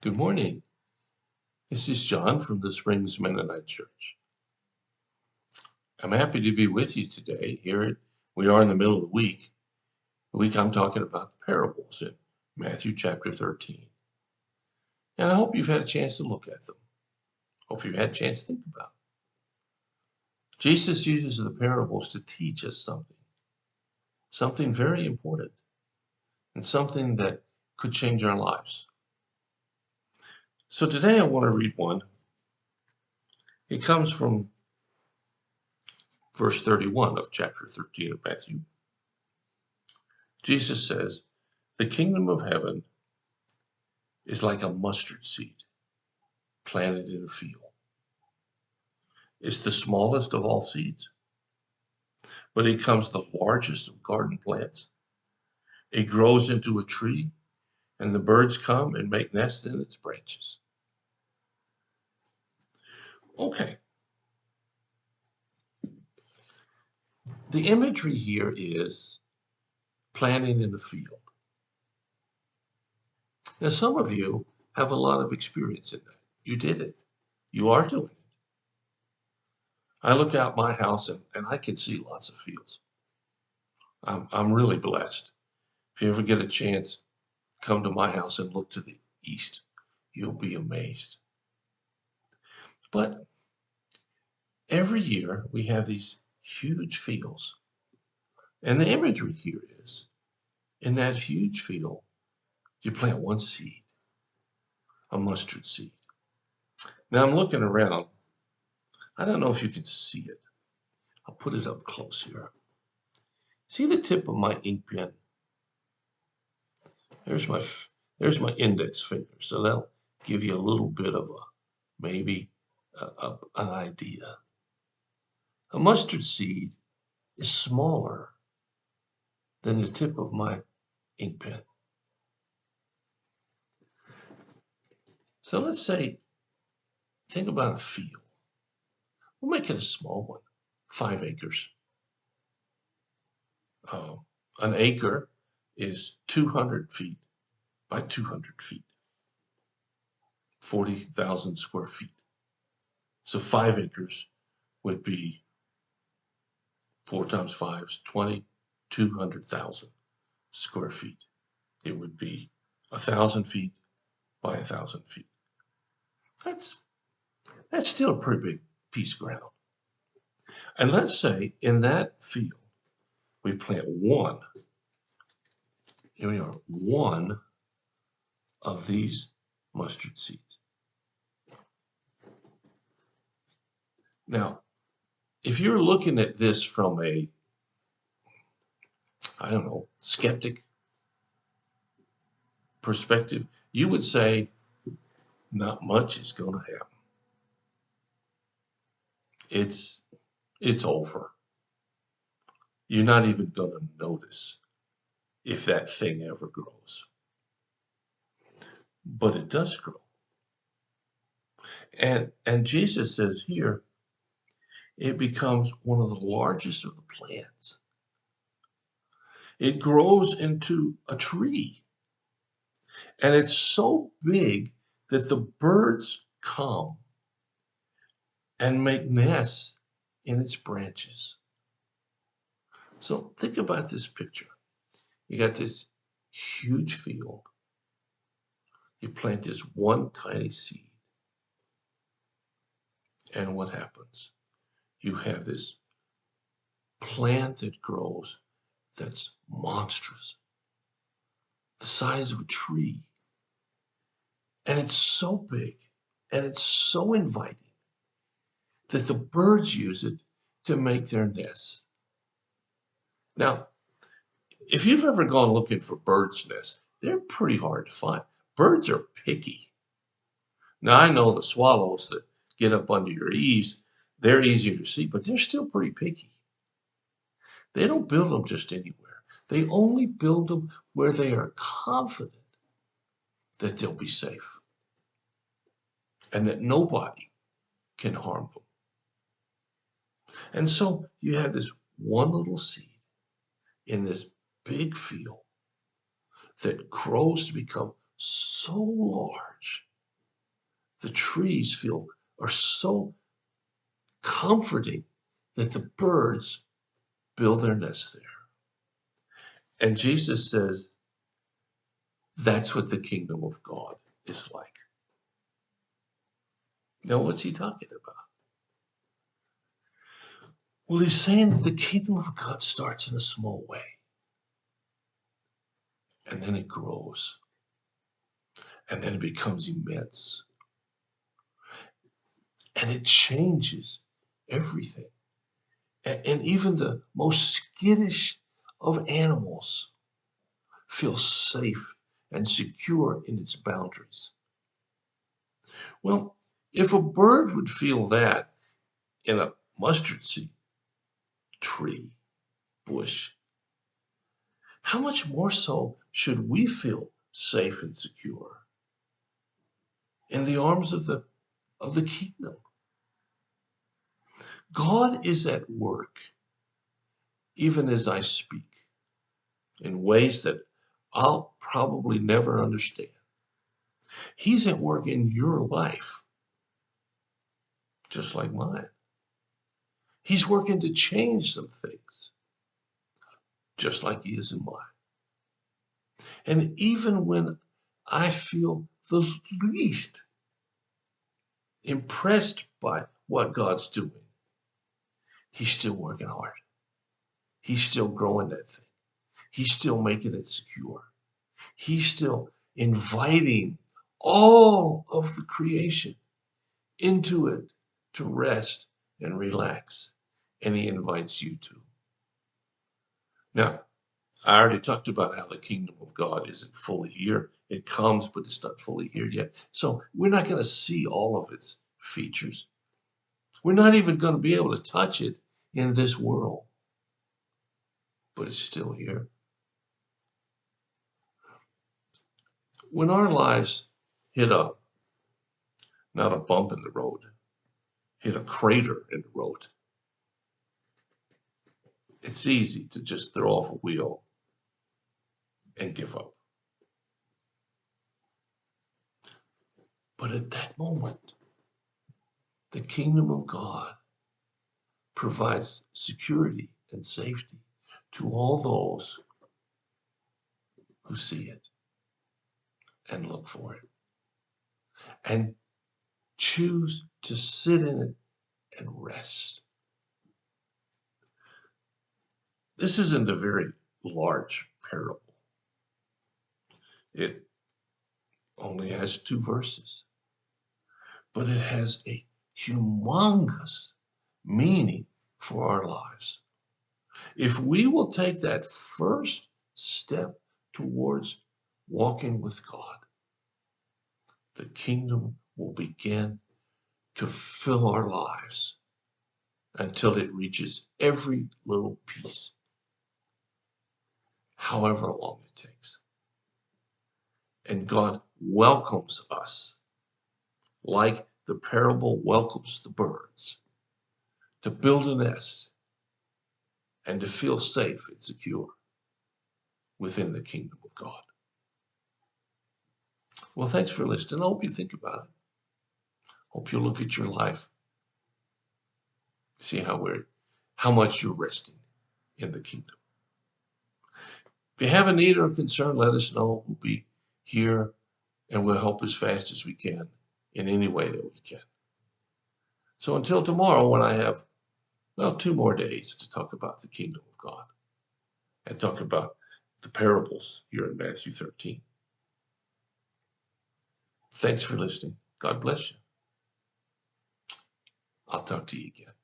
Good morning. This is John from the Springs Mennonite Church. I'm happy to be with you today. We are in the middle of the week. The week I'm talking about the parables in Matthew chapter 13. And I hope you've had a chance to look at them. Hope you've had a chance to think about them. Jesus uses the parables to teach us something very important, and something that could change our lives. So today I want to read one. It comes from verse 31 of chapter 13 of Matthew. Jesus says, "The kingdom of heaven is like a mustard seed planted in a field. It's the smallest of all seeds, but it becomes the largest of garden plants. It grows into a tree, and the birds come and make nests in its branches." Okay, the imagery here is planting in a field. Now, some of you have a lot of experience in that. You did it. You are doing it. I look out my house and I can see lots of fields. I'm really blessed. If you ever get a chance, come to my house and look to the east. You'll be amazed. But every year we have these huge fields. And the imagery here is, in that huge field, you plant one seed, a mustard seed. Now I'm looking around. I don't know if you can see it. I'll put it up close here. See the tip of my ink pen? There's my index finger. So that'll give you a little bit of maybe an idea. A mustard seed is smaller than the tip of my ink pen. So let's say, think about a field. We'll make it a small one, 5 acres. An acre is 200 feet by 200 feet, 40,000 square feet. So 5 acres would be 4 times 5 is 20, 200,000 square feet. It would be 1,000 feet by 1,000 feet. That's still a pretty big piece of ground. And let's say in that field, we plant one. Here we are, one of these mustard seeds. Now, if you're looking at this from a, skeptic perspective, you would say not much is going to happen. It's over. You're not even going to notice if that thing ever grows. But it does grow. And Jesus says here, it becomes one of the largest of the plants. It grows into a tree. And it's so big that the birds come and make nests in its branches. So think about this picture. You got this huge field. You plant this one tiny seed. And what happens? You have this plant that grows that's monstrous, the size of a tree. And it's so big and it's so inviting that the birds use it to make their nests. Now, if you've ever gone looking for birds' nests, they're pretty hard to find. Birds are picky. Now, I know the swallows that get up under your eaves, they're easier to see, but they're still pretty picky. They don't build them just anywhere. They only build them where they are confident that they'll be safe and that nobody can harm them. And so you have this one little seed in this big field that grows to become so large The trees are so comforting that the birds build their nests there. And Jesus says, that's what the kingdom of God is like. Now, what's he talking about? Well, he's saying that the kingdom of God starts in a small way, and then it grows, and then it becomes immense, and it changes everything. And even the most skittish of animals feel safe and secure in its boundaries. Well, if a bird would feel that in a mustard seed tree, bush, how much more so should we feel safe and secure in the arms of the kingdom? God is at work, even as I speak, in ways that I'll probably never understand. He's at work in your life, just like mine. He's working to change some things, just like he is in mine. And even when I feel the least impressed by what God's doing, he's still working hard. He's still growing that thing. He's still making it secure. He's still inviting all of the creation into it to rest and relax. And he invites you to. Now, I already talked about how the kingdom of God isn't fully here. It comes, but it's not fully here yet. So we're not going to see all of its features. We're not even going to be able to touch it in this world. But it's still here. When our lives hit not a bump in the road, hit a crater in the road, it's easy to just throw off a wheel and give up. But at that moment, the kingdom of God provides security and safety to all those who see it and look for it and choose to sit in it and rest. This isn't a very large parable. It only has 2 verses, but it has a humongous meaning for our lives. If we will take that first step towards walking with God, the kingdom will begin to fill our lives until it reaches every little piece, however long it takes. And God welcomes us, like the parable welcomes the birds, to build a nest and to feel safe and secure within the kingdom of God. Well, thanks for listening. I hope you think about it. Hope you look at your life, see how much you're resting in the kingdom. If you have a need or a concern, let us know. We'll be here and we'll help as fast as we can in any way that we can. So until tomorrow, when I have, 2 more days to talk about the kingdom of God and talk about the parables here in Matthew 13. Thanks for listening. God bless you. I'll talk to you again.